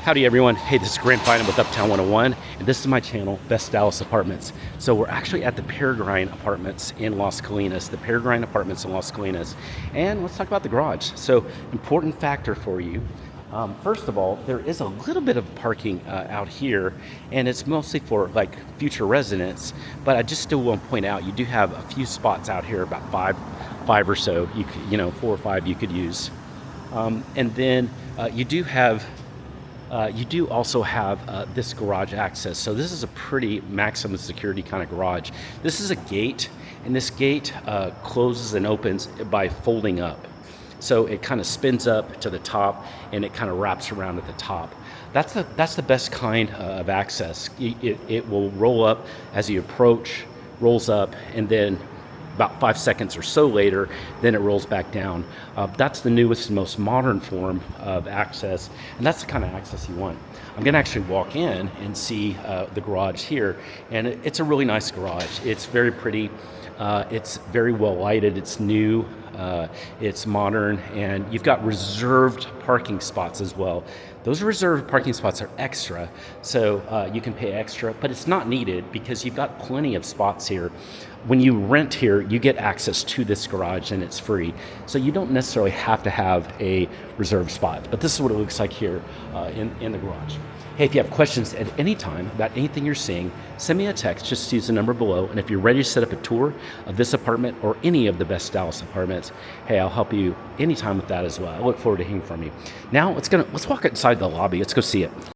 Howdy everyone, hey, this is Wayfinding with Uptown 101, and this is my channel, Best Dallas Apartments. So we're actually at the Peregrine Apartments in Las Colinas, and let's talk about the garage. So, important factor for you. First of all, there is a little bit of parking out here, and it's mostly for like future residents, but I just still want to point out, you do have a few spots out here, about five or so, four or five you could use. And then you do also have this garage access. So this is a pretty maximum security kind of garage. This is a gate, and this gate closes and opens by folding up. So it kind of spins up to the top, and it kind of wraps around at the top. That's the best kind of access. It will roll up as you approach, rolls up, and then about 5 seconds or so later, then it rolls back down. That's the newest and most modern form of access, and that's the kind of access you want. I'm gonna actually walk in and see the garage here, and it's a really nice garage. It's very pretty, it's very well lighted, it's new, it's modern, and you've got reserved parking spots as well. Those reserved parking spots are extra, so you can pay extra, but it's not needed because you've got plenty of spots here. When you rent here, you get access to this garage and it's free. So you don't necessarily have to have a reserved spot, but this is what it looks like here in the garage. Hey, if you have questions at any time about anything you're seeing, send me a text, just use the number below. And if you're ready to set up a tour of this apartment or any of the Best Dallas Apartments, hey, I'll help you anytime with that as well. I look forward to hearing from you. Now, let's walk inside the lobby. Let's go see it.